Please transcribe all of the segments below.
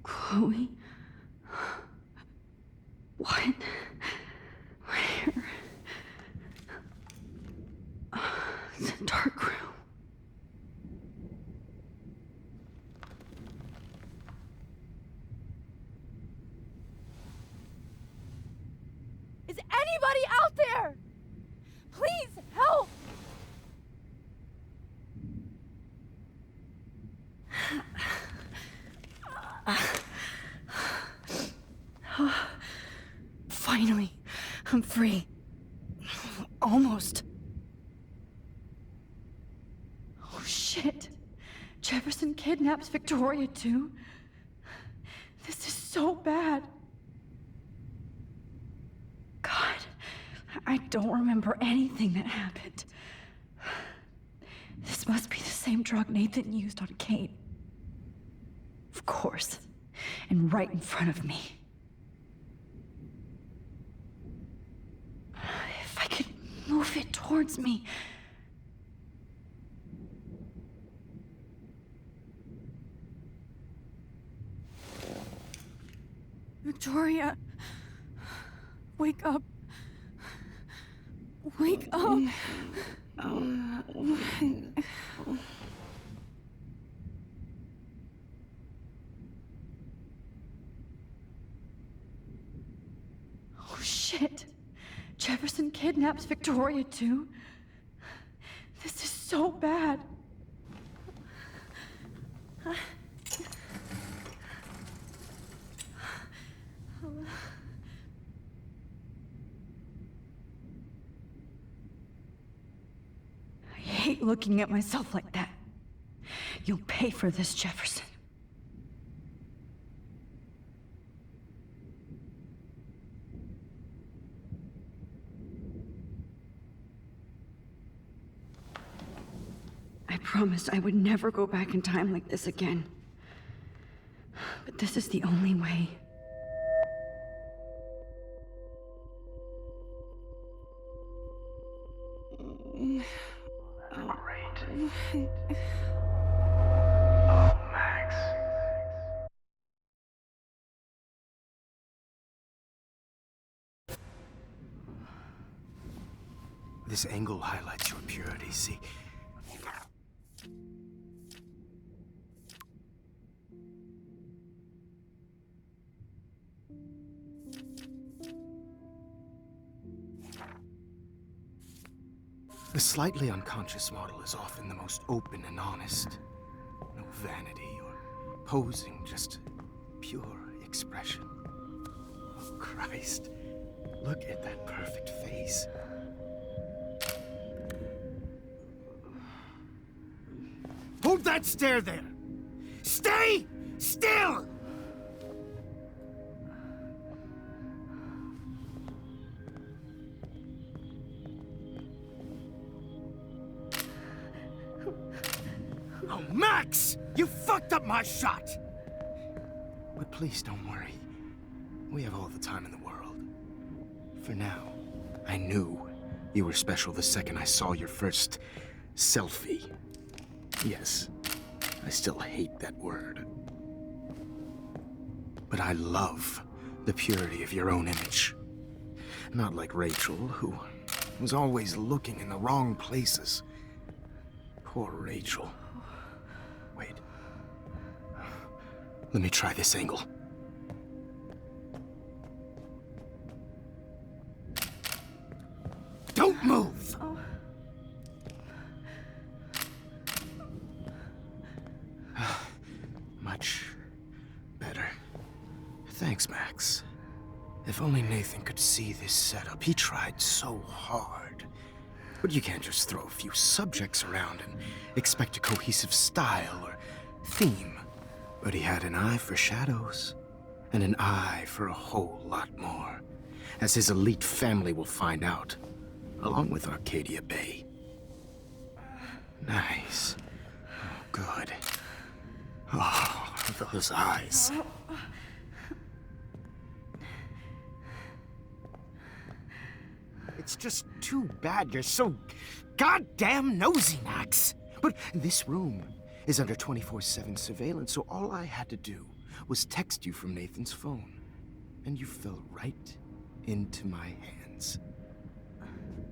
Chloe? What? Where? It's a dark room. Is anybody out there? Please help! Finally, I'm free. Almost. Oh shit. Jefferson kidnaps Victoria too? This is so bad. God, I don't remember anything that happened. This must be the same drug Nathan used on Kate. Of course. And right in front of me. If I could move it towards me. Victoria, wake up. Wake up. Oh shit. Jefferson kidnaps Victoria too? This is so bad. I hate looking at myself like that. You'll pay for this, Jefferson. I promised I would never go back in time like this again. But this is the only way. Great. Oh, Max. This angle highlights your purity, see? The slightly unconscious model is often the most open and honest. No vanity or posing, just pure expression. Oh, Christ. Look at that perfect face. Hold that stare there! Stay still! Oh, Max! You fucked up my shot! But please don't worry. We have all the time in the world. For now, I knew you were special the second I saw your first selfie. Yes, I still hate that word. But I love the purity of your own image. Not like Rachel, who was always looking in the wrong places. Poor Rachel. Wait. Let me try this angle. Don't move! Oh. Much better. Thanks, Max. If only Nathan could see this setup. He tried so hard. But you can't just throw a few subjects around and expect a cohesive style or theme. But he had an eye for shadows, and an eye for a whole lot more, as his elite family will find out, along with Arcadia Bay. Nice. Oh, good. Oh, those eyes. It's just too bad you're so goddamn nosy, Max. But this room is under 24/7 surveillance, so all I had to do was text you from Nathan's phone. And you fell right into my hands.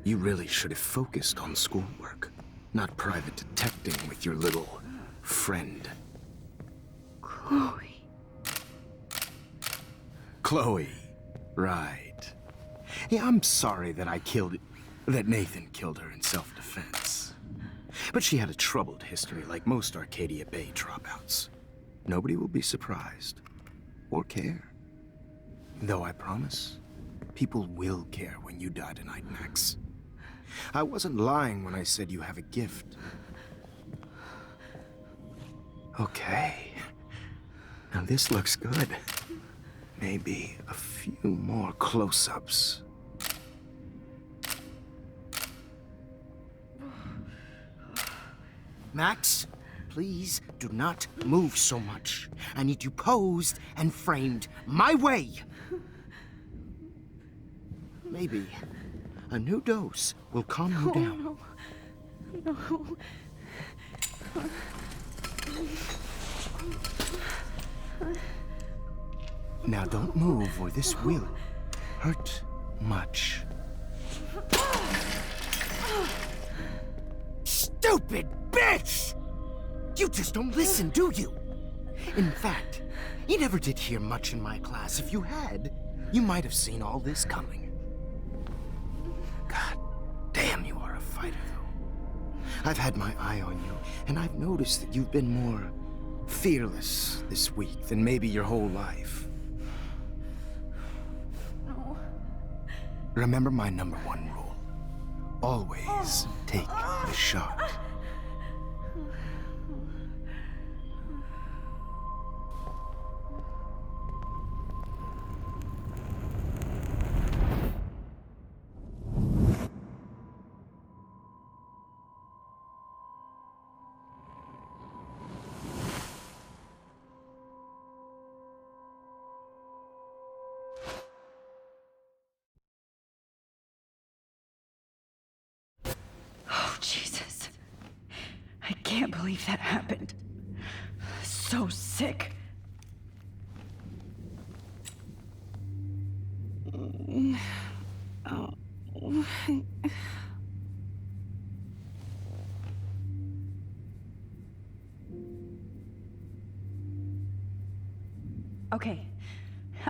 You really should have focused on schoolwork, not private detecting with your little friend. Chloe. Chloe, right. Yeah, I'm sorry that that Nathan killed her in self-defense. But she had a troubled history like most Arcadia Bay dropouts. Nobody will be surprised or care. Though I promise, people will care when you die tonight, Max. I wasn't lying when I said you have a gift. Okay. Now this looks good. Maybe a few more close-ups. Max, please do not move so much. I need you posed and framed my way. Maybe a new dose will calm you down. No. Now don't move or this will hurt much. Stupid bitch! You just don't listen, do you? In fact, you never did hear much in my class. If you had, you might have seen all this coming. God damn, you are a fighter, though. I've had my eye on you, and I've noticed that you've been more fearless this week than maybe your whole life. No. Remember my #1 rule. Always take the shot. Oh, Jesus. I can't believe that happened. So sick. Okay,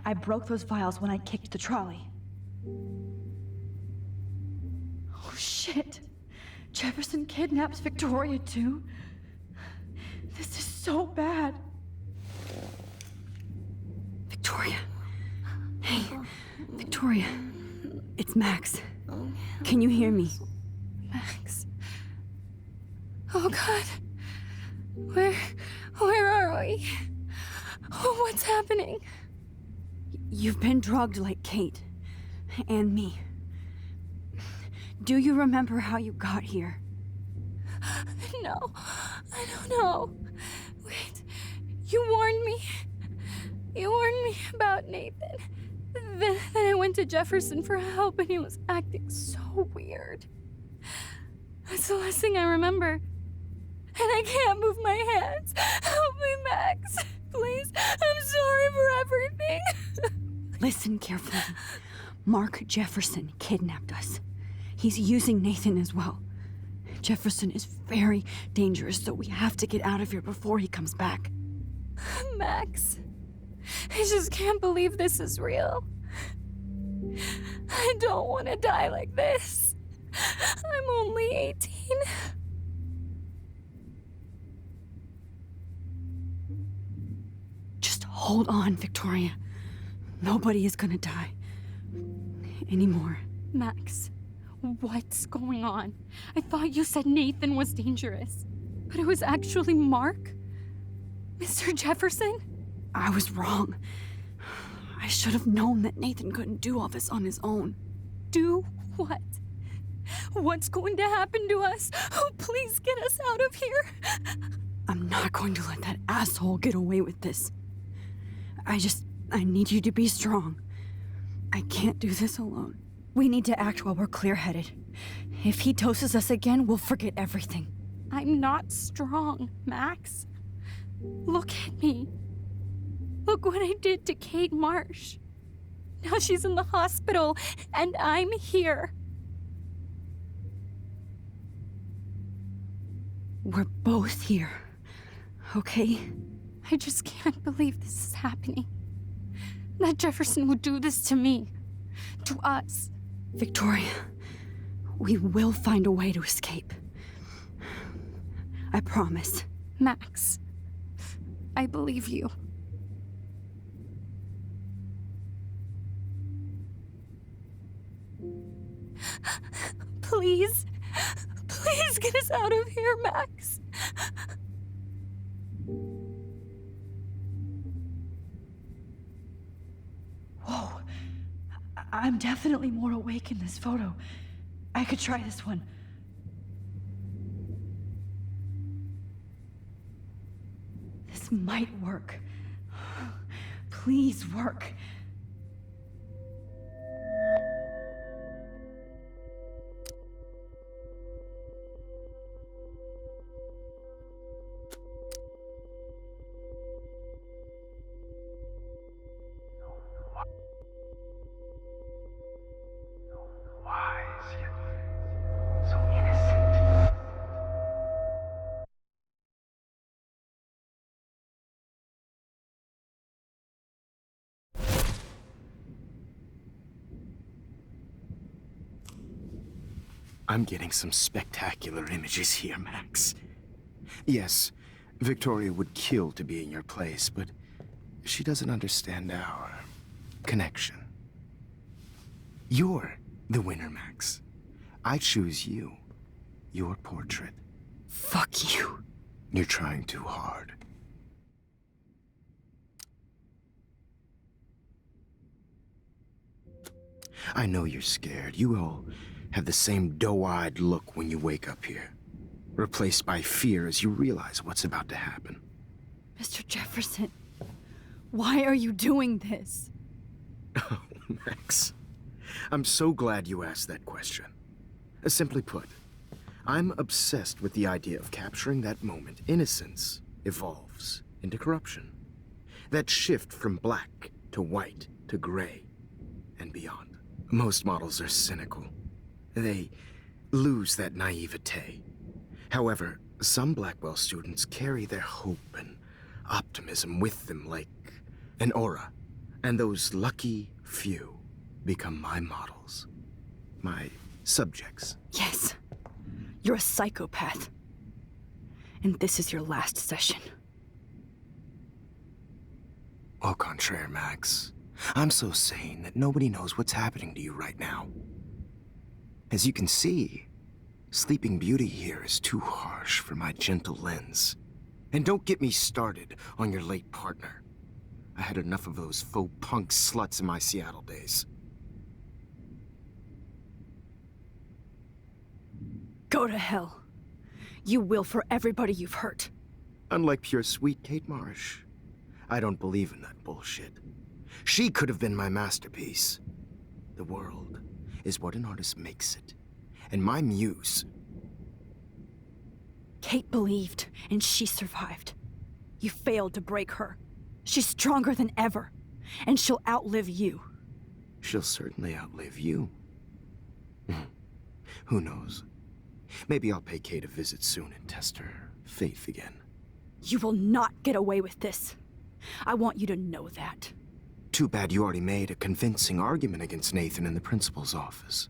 I broke those vials when I kicked the trolley. Oh shit! Jefferson kidnaps Victoria too? This is so bad. Victoria. Hey, Victoria. It's Max. Can you hear me? Max. Oh God. Where are we? Oh, what's happening? You've been drugged like Kate. And me. Do you remember how you got here? No, I don't know. Wait, you warned me. You warned me about Nathan. Then I went to Jefferson for help and he was acting so weird. That's the last thing I remember. And I can't move my hands. Help me, Max. Please, I'm sorry for everything. Listen carefully. Mark Jefferson kidnapped us. He's using Nathan as well. Jefferson is very dangerous, so we have to get out of here before he comes back. Max, I just can't believe this is real. I don't want to die like this. I'm only 18. Just hold on, Victoria. Nobody is gonna die. Anymore. Max, what's going on? I thought you said Nathan was dangerous, but it was actually Mark? Mr. Jefferson? I was wrong. I should have known that Nathan couldn't do all this on his own. Do what? What's going to happen to us? Oh, please get us out of here. I'm not going to let that asshole get away with this. I need you to be strong. I can't do this alone. We need to act while we're clear-headed. If he doses us again, we'll forget everything. I'm not strong, Max. Look at me. Look what I did to Kate Marsh. Now she's in the hospital, and I'm here. We're both here, okay? I just can't believe this is happening. That Jefferson would do this to me. To us. Victoria, we will find a way to escape. I promise. Max, I believe you. Please, please get us out of here, Max. Whoa. I'm definitely more awake in this photo. I could try this one. This might work. Please work. I'm getting some spectacular images here, Max. Yes, Victoria would kill to be in your place, but she doesn't understand our connection. You're the winner, Max. I choose you. Your portrait. Fuck you. You're trying too hard. I know you're scared. You all have the same doe-eyed look when you wake up here, replaced by fear as you realize what's about to happen. Mr. Jefferson, why are you doing this? Oh, Max. I'm so glad you asked that question. Simply put, I'm obsessed with the idea of capturing that moment innocence evolves into corruption. That shift from black to white to gray and beyond. Most models are cynical. They lose that naivete. However, some Blackwell students carry their hope and optimism with them like an aura. And those lucky few become my models. My subjects. Yes. You're a psychopath. And this is your last session. Au contraire, Max. I'm so sane that nobody knows what's happening to you right now. As you can see, Sleeping Beauty here is too harsh for my gentle lens. And don't get me started on your late partner. I had enough of those faux punk sluts in my Seattle days. Go to hell. You will for everybody you've hurt. Unlike pure sweet Kate Marsh, I don't believe in that bullshit. She could have been my masterpiece. The world is what an artist makes it. And my muse... Kate believed, and she survived. You failed to break her. She's stronger than ever, and she'll outlive you. She'll certainly outlive you. Who knows? Maybe I'll pay Kate a visit soon and test her faith again. You will not get away with this. I want you to know that. Too bad you already made a convincing argument against Nathan in the principal's office.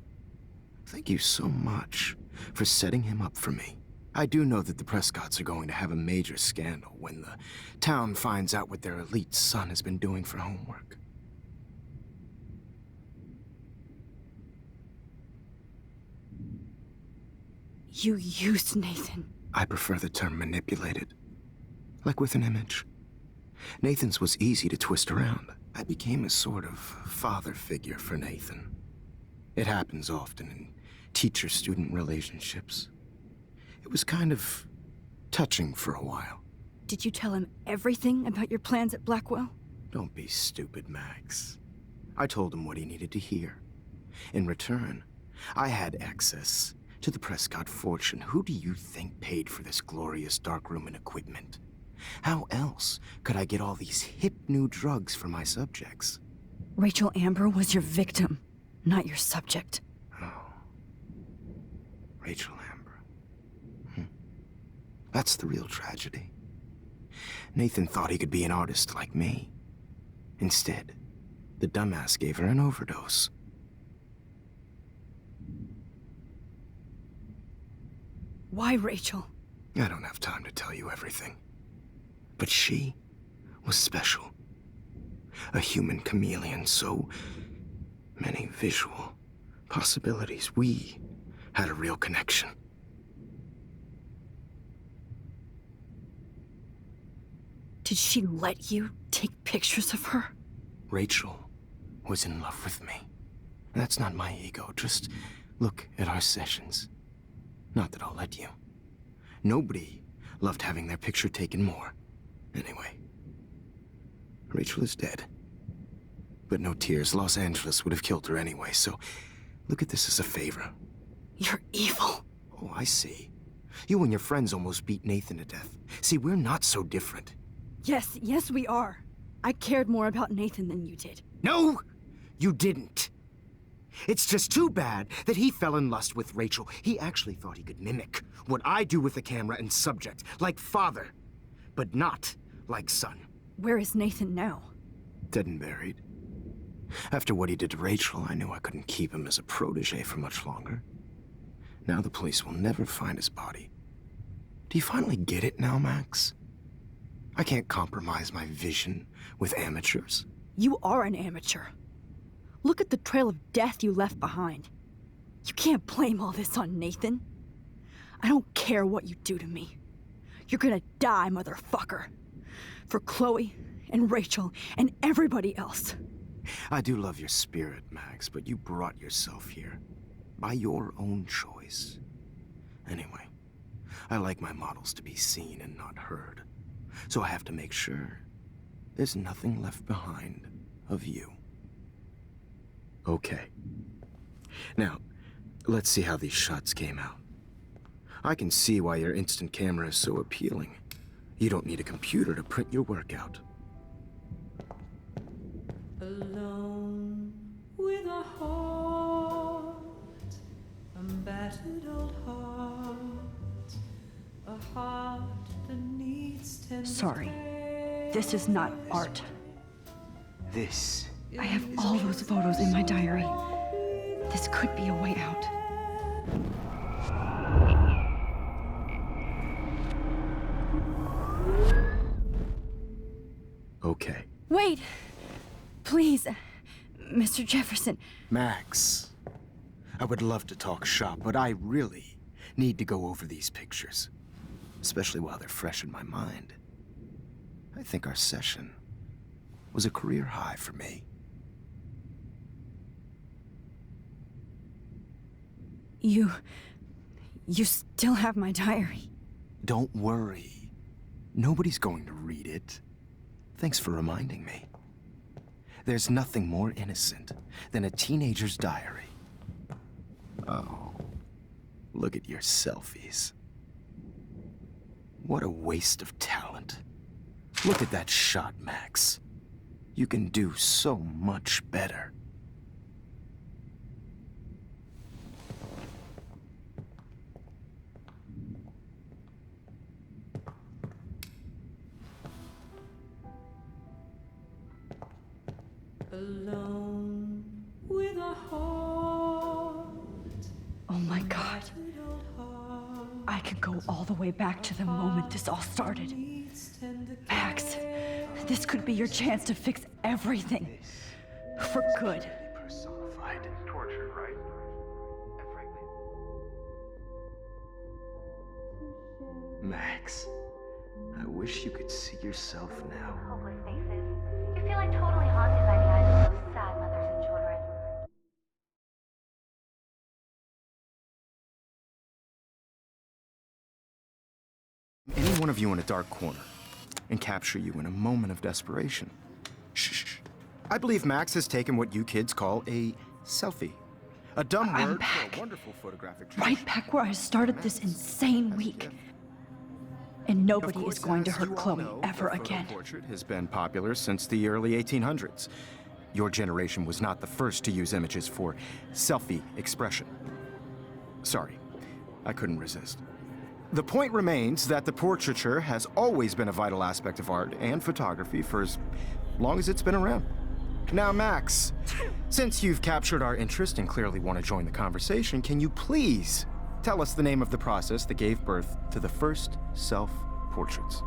Thank you so much for setting him up for me. I do know that the Prescotts are going to have a major scandal when the town finds out what their elite son has been doing for homework. You used Nathan. I prefer the term manipulated. Like with an image. Nathan's was easy to twist around. I became a sort of father figure for Nathan. It happens often in teacher-student relationships. It was kind of touching for a while. Did you tell him everything about your plans at Blackwell? Don't be stupid, Max. I told him what he needed to hear. In return, I had access to the Prescott fortune. Who do you think paid for this glorious darkroom and equipment? How else could I get all these hip new drugs for my subjects? Rachel Amber was your victim, not your subject. Oh. Rachel Amber. That's the real tragedy. Nathan thought he could be an artist like me. Instead, the dumbass gave her an overdose. Why Rachel? I don't have time to tell you everything. But she was special. A human chameleon, so many visual possibilities. We had a real connection. Did she let you take pictures of her? Rachel was in love with me. That's not my ego. Just look at our sessions. Not that I'll let you. Nobody loved having their picture taken more. Anyway, Rachel is dead. But no tears. Los Angeles would have killed her anyway, so look at this as a favor. You're evil. Oh, I see. You and your friends almost beat Nathan to death. See, we're not so different. Yes, we are. I cared more about Nathan than you did. No, you didn't. It's just too bad that he fell in lust with Rachel. He actually thought he could mimic what I do with the camera and subject, like father, but not like son. Where is Nathan now? Dead and buried. After what he did to Rachel, I knew I couldn't keep him as a protege for much longer. Now the police will never find his body. Do you finally get it now, Max? I can't compromise my vision with amateurs. You are an amateur. Look at the trail of death you left behind. You can't blame all this on Nathan. I don't care what you do to me. You're gonna die, motherfucker. For Chloe and Rachel and everybody else. I do love your spirit, Max, but you brought yourself here. By your own choice. Anyway, I like my models to be seen and not heard. So I have to make sure there's nothing left behind of you. Okay. Now, let's see how these shots came out. I can see why your instant camera is so appealing. You don't need a computer to print your work out. Alone with a heart, a battered old heart, a heart that needs tender Sorry. This is not art. This. I have all those photos in my diary. This could be a way out. Okay. Wait! Please, Mr. Jefferson. Max, I would love to talk shop, but I really need to go over these pictures. Especially while they're fresh in my mind. I think our session was a career high for me. You still have my diary. Don't worry. Nobody's going to read it. Thanks for reminding me. There's nothing more innocent than a teenager's diary. Oh, look at your selfies. What a waste of talent. Look at that shot, Max. You can do so much better. alone with a heart. Oh my God. I could go all the way back to the moment this all started. Max, this could be your chance to fix everything. For good. Personified torture, right? And frankly, Max, I wish you could see yourself now. Hopeless faces. You feel like totally haunted by the eyes of those sad mothers and children. Any one of you in a dark corner and capture you in a moment of desperation. Shh. I believe Max has taken what you kids call a selfie. A dumb I'm word for back. a wonderful photographic Right tradition. back where I started this insane week. And Of nobody course, is going to as hurt you all Chloe know, ever the photo again. portrait has been popular since the early 1800s. Your generation was not the first to use images for selfie expression. Sorry, I couldn't resist. The point remains that the portraiture has always been a vital aspect of art and photography for as long as it's been around. Now, Max, since you've captured our interest and clearly want to join the conversation, can you please tell us the name of the process that gave birth to the first self-portraits?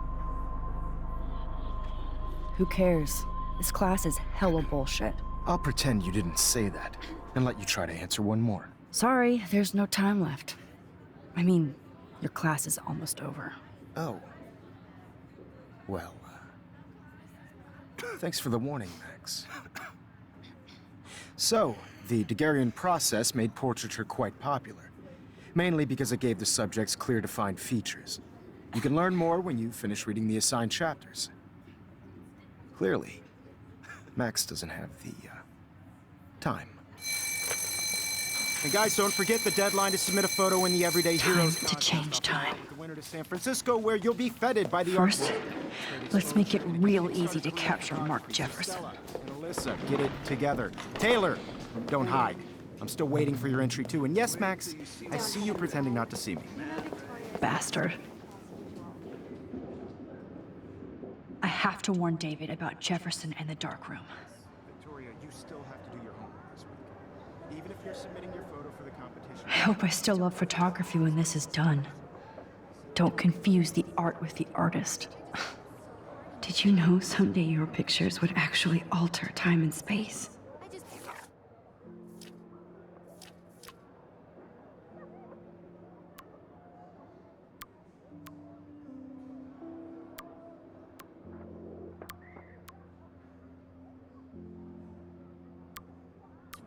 Who cares? This class is hella bullshit. I'll pretend you didn't say that and let you try to answer one more. Sorry, there's no time left. I mean, your class is almost over. Oh. Well, thanks for the warning, Max. So, the Daguerrean process made portraiture quite popular, mainly because it gave the subjects clear defined features. You can learn more when you finish reading the assigned chapters. Clearly, Max doesn't have the, time. And guys, don't forget the deadline to submit a photo in the Everyday Heroes Time to change time. The winner to San Francisco, where you'll be feted by the First, art. let's make it real easy to capture Mark Jefferson. And Alyssa, get it together. Taylor, don't hide. I'm still waiting for your entry too. And yes, Max, I see you pretending not to see me. Bastard. I have to warn David about Jefferson and the dark room. Victoria, you still have to do your homework this week. Even if you're submitting your photo for the competition. I hope I still love photography when this is done. Don't confuse the art with the artist. Did you know someday your pictures would actually alter time and space?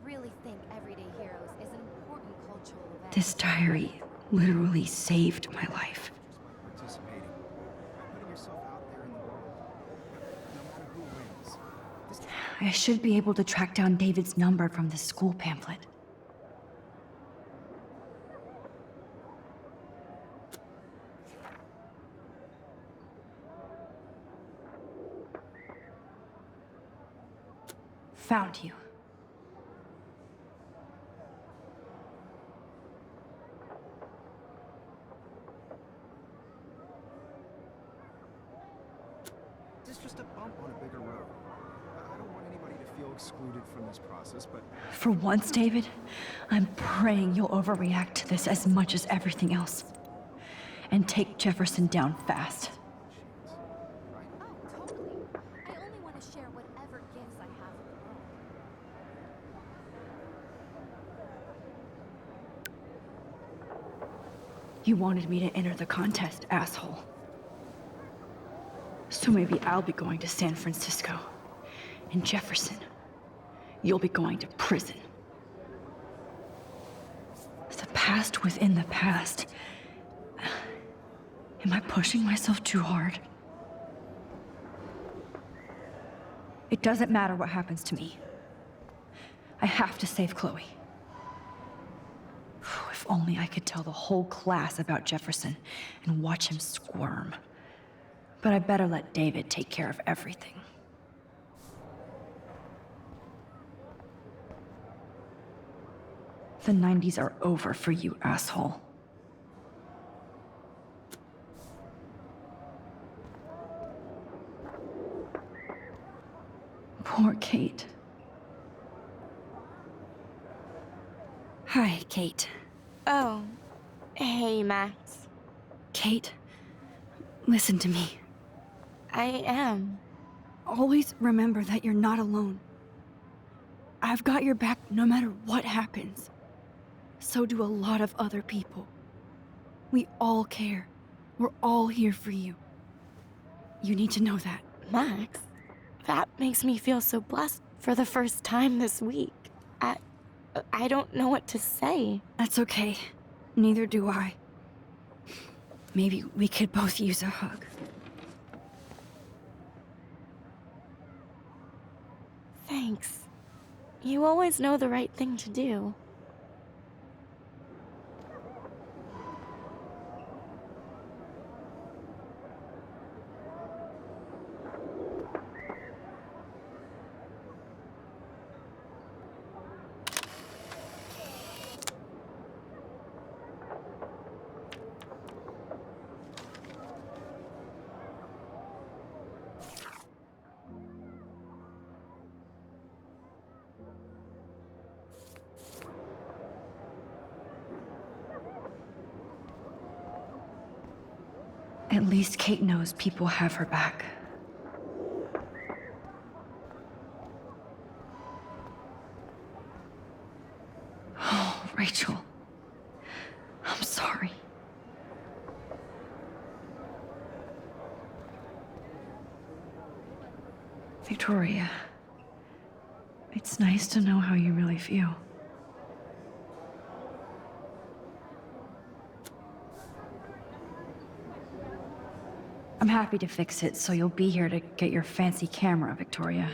Really think Everyday Heroes is an important cultural event. This diary literally saved my life. Participating. By putting yourself out there in the world. No matter who wins. This I should be able to track down David's number from the school pamphlet. Found you. is just a bump on a bigger road. I don't want anybody to feel excluded from this process, but For once, David, I'm praying you'll overreact to this as much as everything else. And take Jefferson down fast. Oh, totally. I only want to share whatever gifts I have with the world. You wanted me to enter the contest, asshole. So maybe I'll be going to San Francisco. And Jefferson, you'll be going to prison. The past within the past. Am I pushing myself too hard? It doesn't matter what happens to me. I have to save Chloe. If only I could tell the whole class about Jefferson and watch him squirm. But I better let David take care of everything. The 90s are over for you, asshole. Poor Kate. Hi, Kate. Oh, hey, Max. Kate, listen to me. I am. Always remember that you're not alone. I've got your back no matter what happens. So do a lot of other people. We all care. We're all here for you. You need to know that. Max, that makes me feel so blessed for the first time this week. I don't know what to say. That's okay. Neither do I. Maybe we could both use a hug. Thanks. You always know the right thing to do. At least Kate knows people have her back. Oh, Rachel. I'm sorry. Victoria, it's nice to know how you really feel. I'm happy to fix it, so you'll be here to get your fancy camera, Victoria.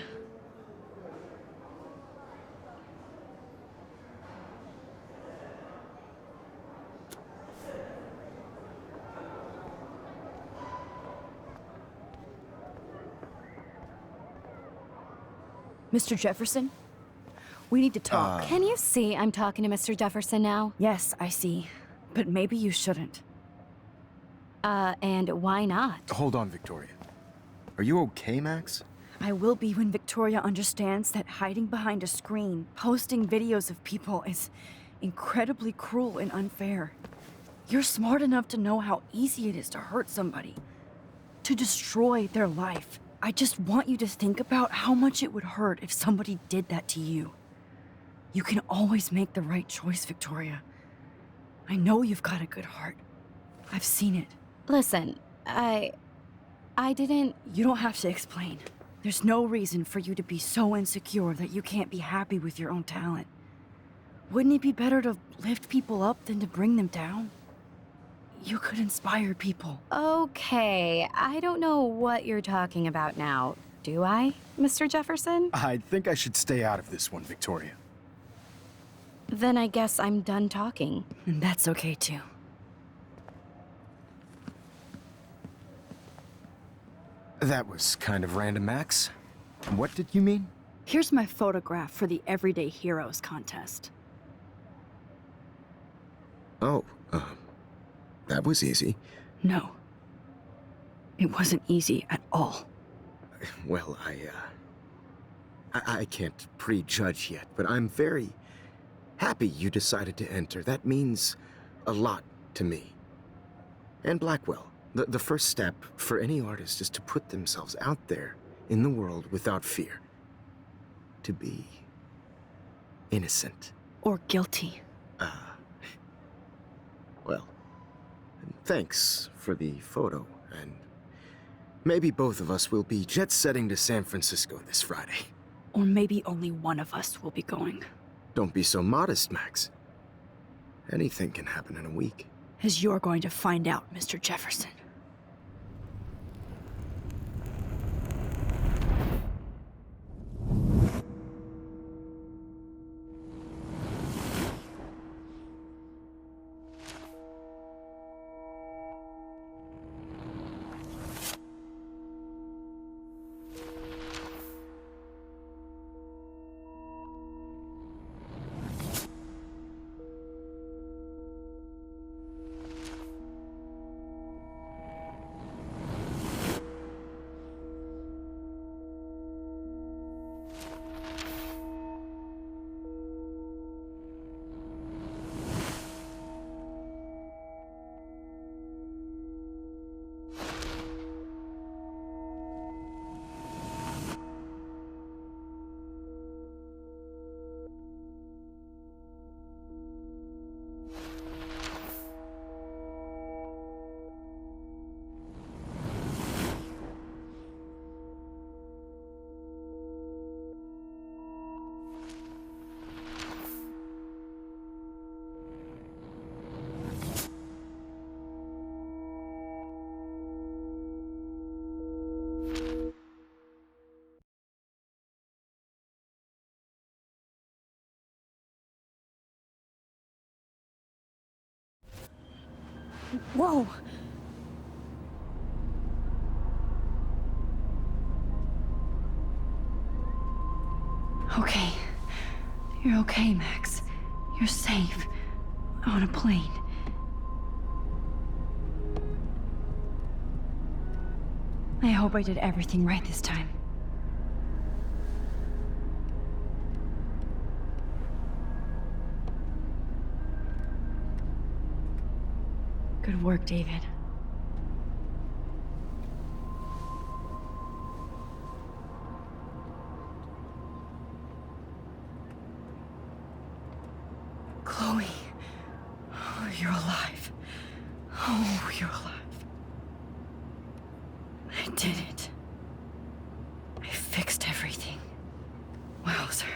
Mr. Jefferson? We need to talk. Can you see I'm talking to Mr. Jefferson now? Yes, I see. But maybe you shouldn't. And why not? Hold on, Victoria. Are you okay, Max? I will be when Victoria understands that hiding behind a screen, posting videos of people is incredibly cruel and unfair. You're smart enough to know how easy it is to hurt somebody, to destroy their life. I just want you to think about how much it would hurt if somebody did that to you. You can always make the right choice, Victoria. I know you've got a good heart. I've seen it. Listen, I didn't... You don't have to explain. There's no reason for you to be so insecure that you can't be happy with your own talent. Wouldn't it be better to lift people up than to bring them down? You could inspire people. Okay, I don't know what you're talking about now, do I, Mr. Jefferson? I think I should stay out of this one, Victoria. Then I guess I'm done talking. And that's okay too. That was kind of random, Max. What did you mean? Here's my photograph for the Everyday Heroes contest. Oh, that was easy. No. It wasn't easy at all. Well, I can't prejudge yet, but I'm very happy you decided to enter. That means a lot to me. And Blackwell. The first step for any artist is to put themselves out there in the world without fear. To be innocent. Or guilty. Well, thanks for the photo, and maybe both of us will be jet-setting to San Francisco this Friday. Or maybe only one of us will be going. Don't be so modest, Max. Anything can happen in a week. As you're going to find out, Mr. Jefferson. Whoa! Okay. You're okay, Max. You're safe. On a plane. I hope I did everything right this time. Good work, David. Chloe. Oh, you're alive. Oh, you're alive. I did it. I fixed everything. Wowzer.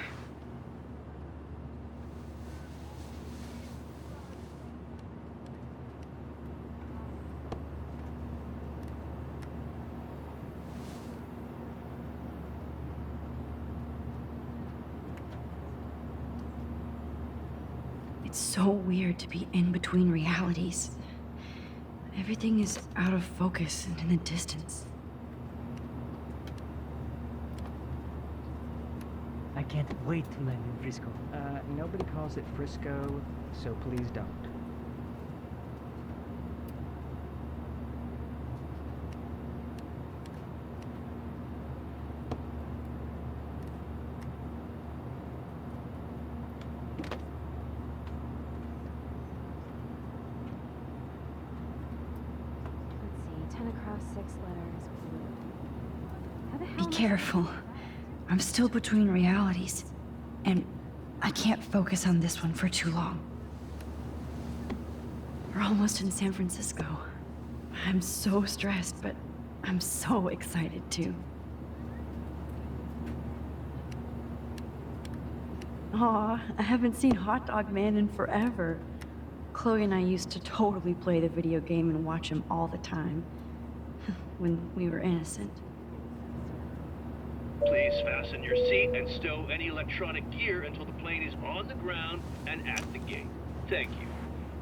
It's so weird to be in between realities. Everything is out of focus and in the distance. I can't wait to land in Frisco. Nobody calls it Frisco, so please don't. Let's see, 10 across 6 letters. How the hell Be am I- careful. I'm still between realities, and I can't focus on this one for too long. We're almost in San Francisco. I'm so stressed, but I'm so excited too. Aw, I haven't seen Hot Dog Man in forever. Chloe and I used to totally play the video game and watch him all the time. When we were innocent. Please fasten your seat and stow any electronic gear until the plane is on the ground and at the gate. Thank you.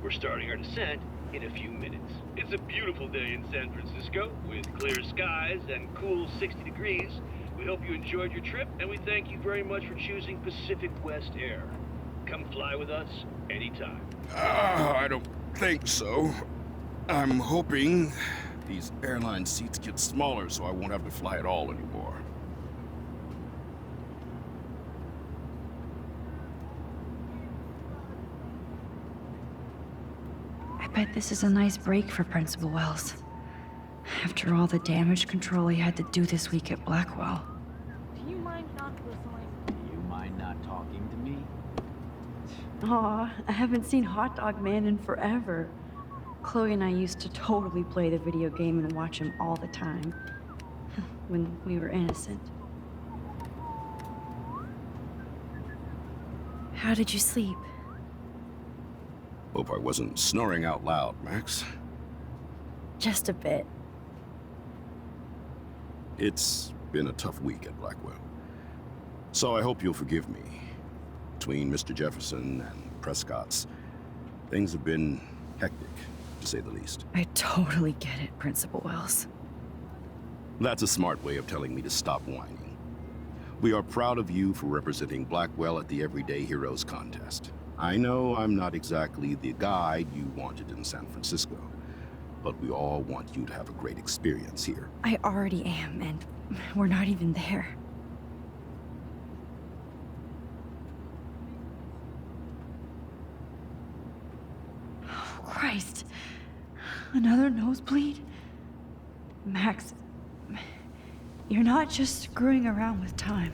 We're starting our descent in a few minutes. It's a beautiful day in San Francisco with clear skies and cool 60 degrees. We hope you enjoyed your trip, and we thank you very much for choosing Pacific West Air. Come fly with us anytime. I don't think so. I'm hoping these airline seats get smaller so I won't have to fly at all anymore. I bet this is a nice break for Principal Wells. After all the damage control he had to do this week at Blackwell. Do you mind not whistling? Do you mind not talking to me? Aw, I haven't seen Hot Dog Man in forever. Chloe and I used to totally play the video game and watch him all the time. When we were innocent. How did you sleep? Hope I wasn't snoring out loud, Max. Just a bit. It's been a tough week at Blackwell. So I hope you'll forgive me. Between Mr. Jefferson and Prescott's, things have been hectic, to say the least. I totally get it, Principal Wells. That's a smart way of telling me to stop whining. We are proud of you for representing Blackwell at the Everyday Heroes contest. I know I'm not exactly the guide you wanted in San Francisco, but we all want you to have a great experience here. I already am, and we're not even there. Oh, Christ. Another nosebleed? Max, you're not just screwing around with time.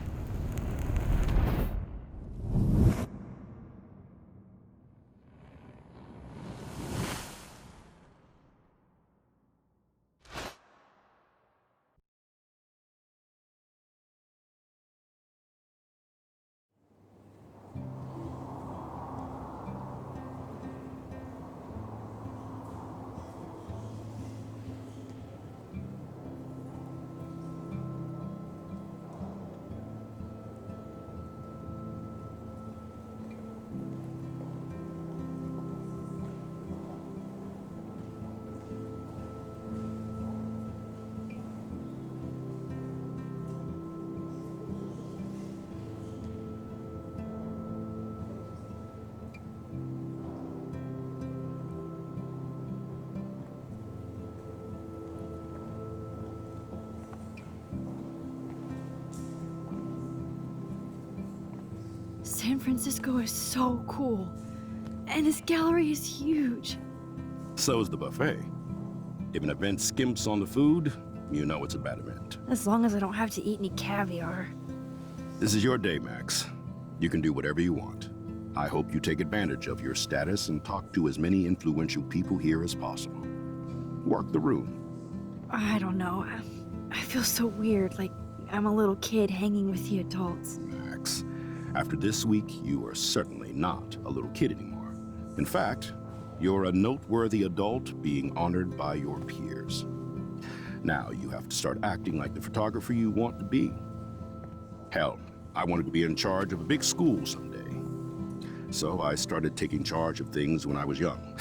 San Francisco is so cool. And this gallery is huge. So is the buffet. If an event skimps on the food, you know it's a bad event. As long as I don't have to eat any caviar. This is your day, Max. You can do whatever you want. I hope you take advantage of your status and talk to as many influential people here as possible. Work the room. I don't know. I feel so weird, like I'm a little kid hanging with the adults. Max, after this week, you are certainly not a little kid anymore. In fact, you're a noteworthy adult being honored by your peers. Now you have to start acting like the photographer you want to be. Hell, I wanted to be in charge of a big school someday. So I started taking charge of things when I was young.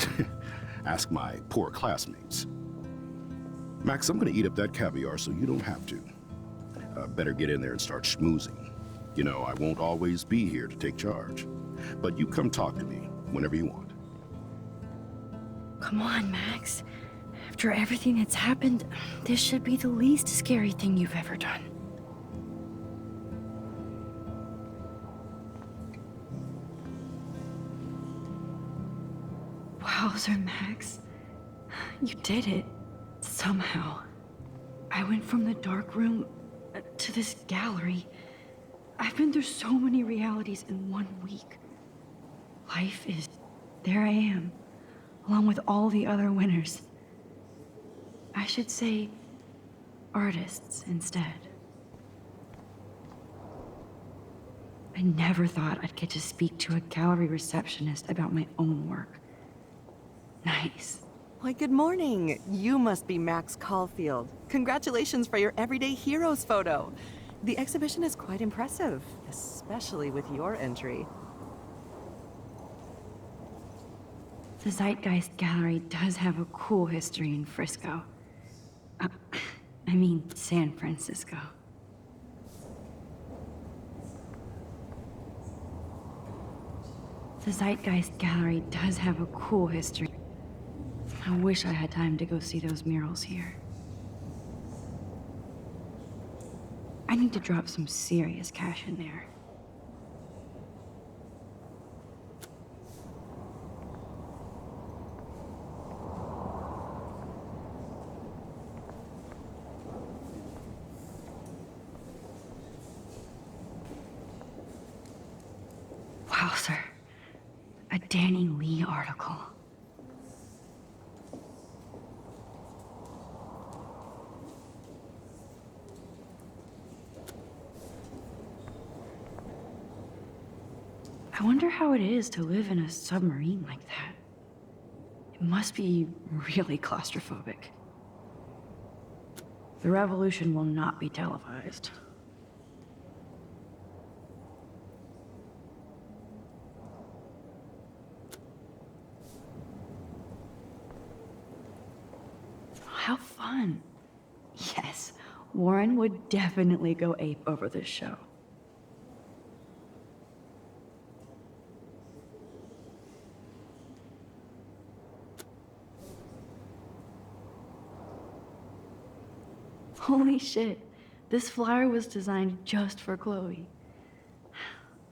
Ask my poor classmates. Max, I'm gonna eat up that caviar so you don't have to. Better get in there and start schmoozing. You know, I won't always be here to take charge. But you come talk to me whenever you want. Come on, Max. After everything that's happened, this should be the least scary thing you've ever done. Wowzer, Max. You did it. Somehow. I went from the dark room to this gallery. I've been through so many realities in 1 week. Life is... There I am, along with all the other winners. I should say artists instead. I never thought I'd get to speak to a gallery receptionist about my own work. Nice. Why, good morning. You must be Max Caulfield. Congratulations for your Everyday Heroes photo. The exhibition is quite impressive, especially with your entry. The Zeitgeist Gallery does have a cool history in Frisco. I mean, San Francisco. The Zeitgeist Gallery does have a cool history. I wish I had time to go see those murals here. I need to drop some serious cash in there. Wow, sir. A Danny Lee article. I wonder how it is to live in a submarine like that. It must be really claustrophobic. The revolution will not be televised. How fun. Yes, Warren would definitely go ape over this show. Holy shit, this flyer was designed just for Chloe.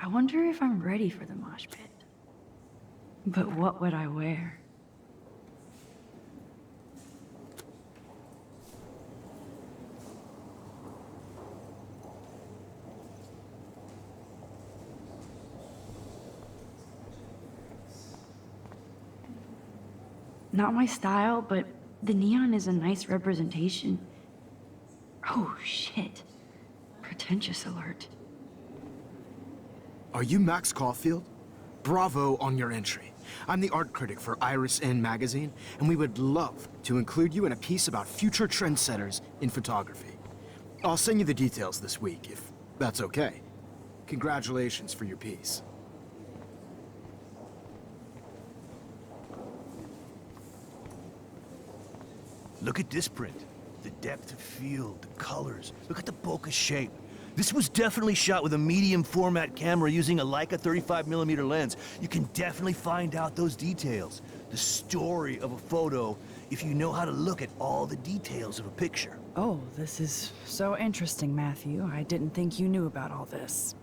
I wonder if I'm ready for the mosh pit. But what would I wear? Not my style, but the neon is a nice representation. Oh, shit. Pretentious alert. Are you Max Caulfield? Bravo on your entry. I'm the art critic for Iris N magazine, and we would love to include you in a piece about future trendsetters in photography. I'll send you the details this week, if that's okay. Congratulations for your piece. Look at this print. The depth of field, the colors. Look at the bokeh shape. This was definitely shot with a medium format camera using a Leica 35mm lens. You can definitely find out those details. The story of a photo if you know how to look at all the details of a picture. Oh, this is so interesting, Matthew. I didn't think you knew about all this.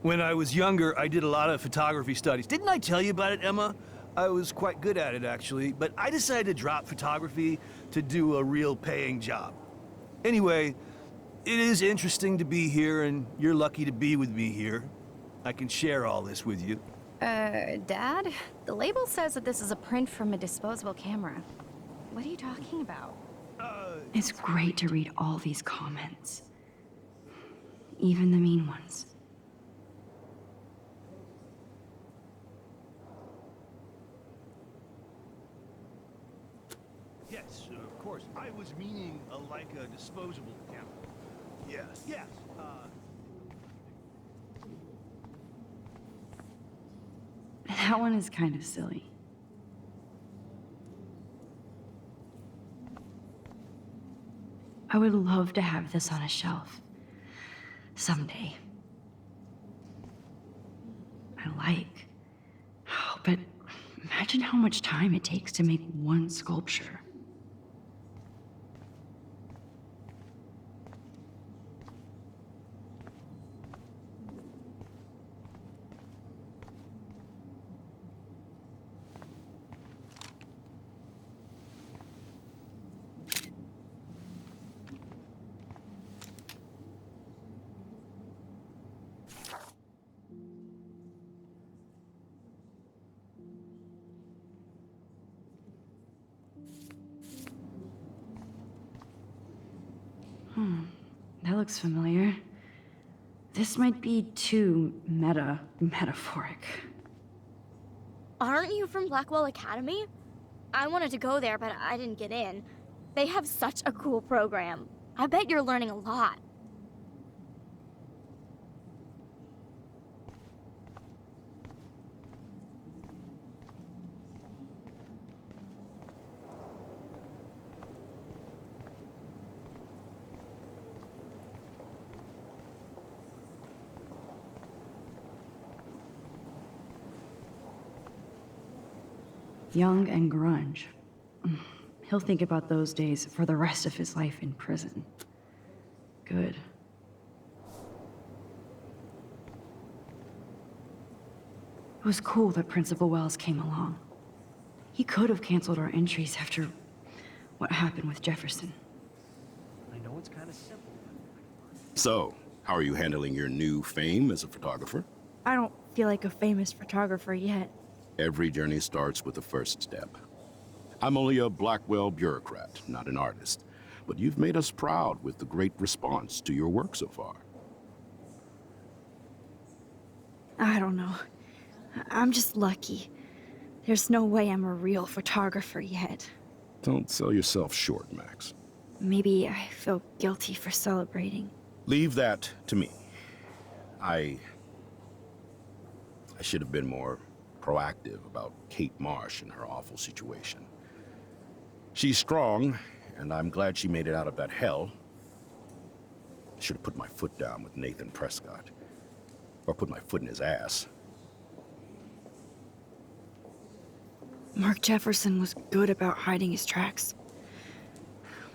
When I was younger, I did a lot of photography studies. Didn't I tell you about it, Emma? I was quite good at it, actually, but I decided to drop photography to do a real paying job. Anyway, it is interesting to be here, and you're lucky to be with me here. I can share all this with you. Dad? The label says that this is a print from a disposable camera. What are you talking about? It's great to read all these comments. Even the mean ones. Yes, of course. I was meaning a Leica disposable camera. Yes, yes. That one is kind of silly. I would love to have this on a shelf. Someday. But imagine how much time it takes to make one sculpture. That looks familiar. This might be too metaphoric. Aren't you from Blackwell Academy? I wanted to go there, but I didn't get in. They have such a cool program. I bet you're learning a lot. Young and grunge. He'll think about those days for the rest of his life in prison. Good. It was cool that Principal Wells came along. He could have canceled our entries after what happened with Jefferson. I know it's kind of simple. So, how are you handling your new fame as a photographer? I don't feel like a famous photographer yet. Every journey starts with the first step. I'm only a Blackwell bureaucrat, not an artist. But you've made us proud with the great response to your work so far. I don't know. I'm just lucky. There's no way I'm a real photographer yet. Don't sell yourself short, Max. Maybe I feel guilty for celebrating. Leave that to me. I should have been more proactive about Kate Marsh and her awful situation. She's strong, and I'm glad she made it out of that hell. I should have put my foot down with Nathan Prescott. Or put my foot in his ass. Mark Jefferson was good about hiding his tracks.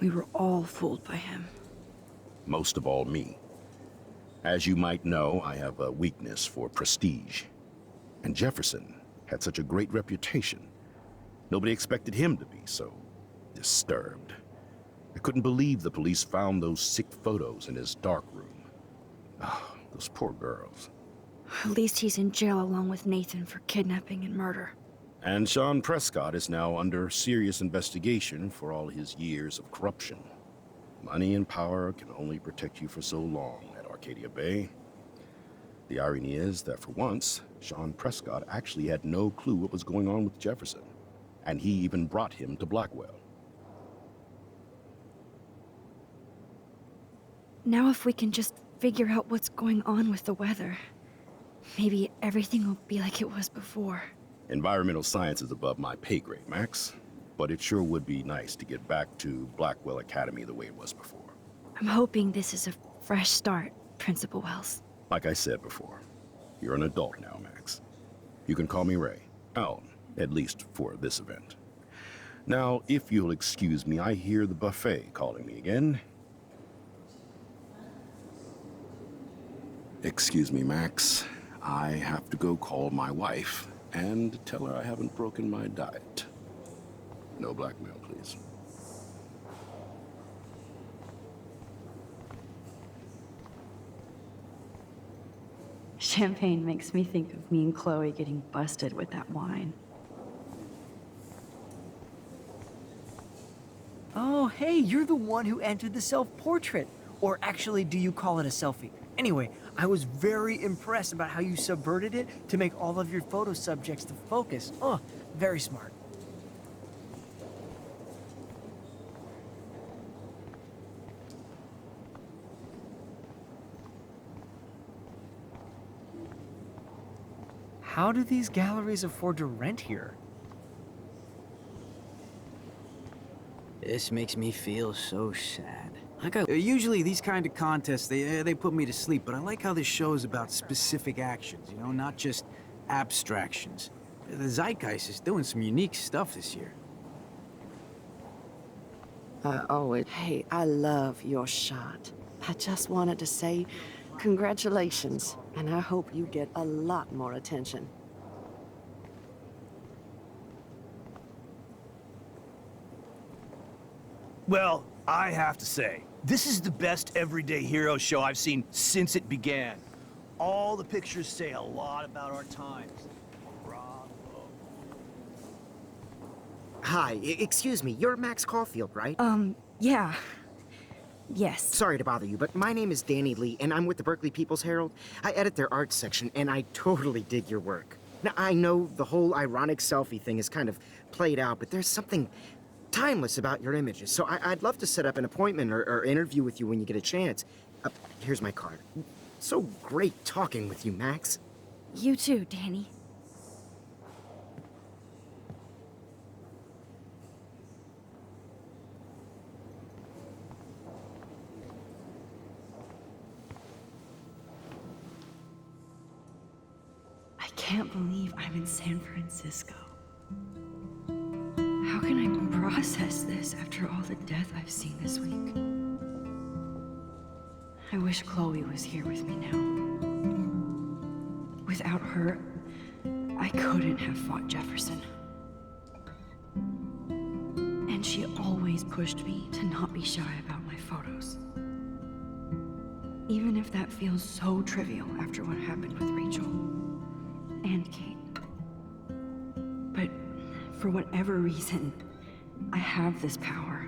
We were all fooled by him. Most of all, me. As you might know, I have a weakness for prestige. And Jefferson had such a great reputation. Nobody expected him to be so disturbed. I couldn't believe the police found those sick photos in his dark room. Oh, those poor girls. At least he's in jail along with Nathan for kidnapping and murder. And Sean Prescott is now under serious investigation for all his years of corruption. Money and power can only protect you for so long at Arcadia Bay. The irony is that for once, Sean Prescott actually had no clue what was going on with Jefferson. And he even brought him to Blackwell. Now if we can just figure out what's going on with the weather, maybe everything will be like it was before. Environmental science is above my pay grade, Max. But it sure would be nice to get back to Blackwell Academy the way it was before. I'm hoping this is a fresh start, Principal Wells. Like I said before, you're an adult now, Max. You can call me Ray. Oh, at least for this event. Now, if you'll excuse me, I hear the buffet calling me again. Excuse me, Max. I have to go call my wife and tell her I haven't broken my diet. No blackmail, please. Champagne makes me think of me and Chloe getting busted with that wine. Oh, hey, you're the one who entered the self-portrait. Or actually, do you call it a selfie? Anyway, I was very impressed about how you subverted it to make all of your photo subjects the focus. Oh, very smart. How do these galleries afford to rent here? This makes me feel so sad. Usually these kind of contests, they put me to sleep, but I like how this show is about specific actions, you know, not just abstractions. The Zeitgeist is doing some unique stuff this year. Hey, I love your shot. I just wanted to say congratulations, and I hope you get a lot more attention. Well, I have to say, this is the best everyday hero show I've seen since it began. All the pictures say a lot about our times. Bravo. Hi, excuse me, you're Max Caulfield, right? Yeah. Yes. Sorry to bother you, but my name is Danny Lee, and I'm with the Berkeley People's Herald. I edit their arts section, and I totally dig your work. Now, I know the whole ironic selfie thing is kind of played out, but there's something timeless about your images, so I'd love to set up an appointment or interview with you when you get a chance. Here's my card. So great talking with you, Max. You too, Danny. I can't believe I'm in San Francisco. How can I process this after all the death I've seen this week? I wish Chloe was here with me now. Without her, I couldn't have fought Jefferson. And she always pushed me to not be shy about my photos. Even if that feels so trivial after what happened with Rachel and Kate. But for whatever reason, I have this power.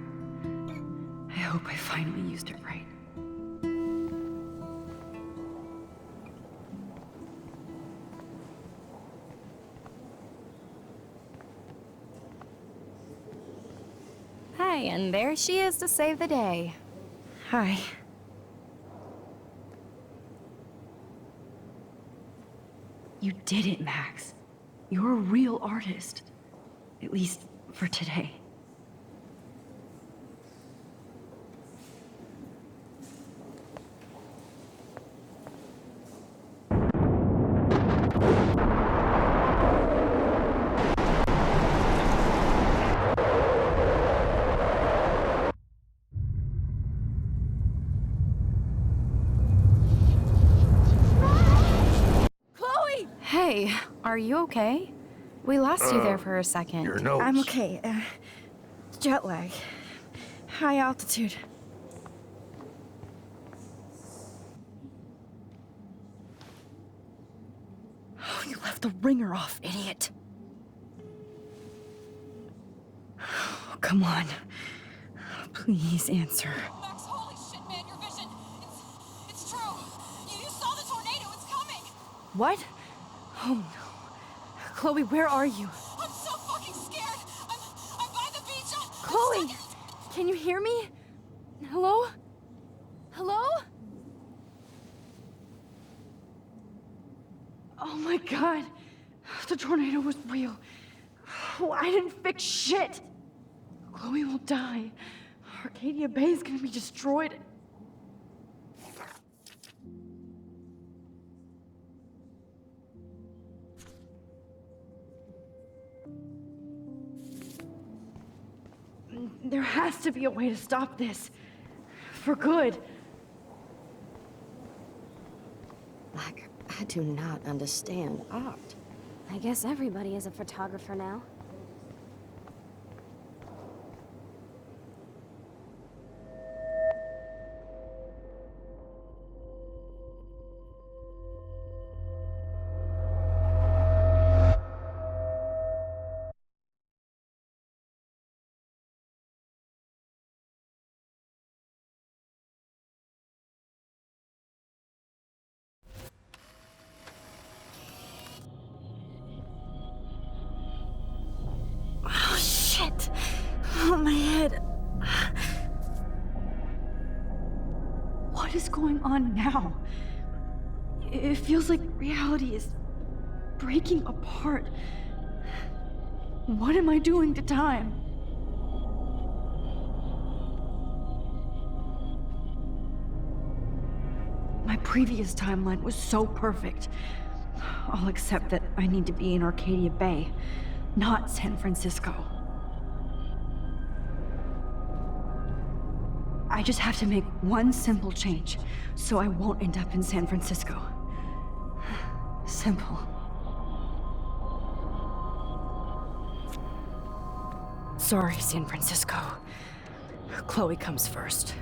I hope I finally used it right. Hi, and there she is to save the day. Hi. You did it, Max. You're a real artist. At least for today. Hey, are you okay? We lost you there for a second. Your nose. I'm okay. Jet lag. High altitude. Oh, you left the ringer off, idiot. Oh, come on. Please answer. Max, holy shit, man, your vision. It's true. You saw the tornado. It's coming. What? Oh no. Chloe, where are you? I'm so fucking scared. I'm by the beach. Chloe! Can you hear me? Hello? Hello? Oh my god. The tornado was real. Oh, I didn't fix shit. Chloe will die. Arcadia Bay is gonna be destroyed. There has to be a way to stop this. For good. Like, I do not understand art. I guess everybody is a photographer now. What is going on now? It feels like reality is breaking apart. What am I doing to time? My previous timeline was so perfect. I'll accept that I need to be in Arcadia Bay, not San Francisco. I just have to make one simple change, so I won't end up in San Francisco. Simple. Sorry, San Francisco. Chloe comes first.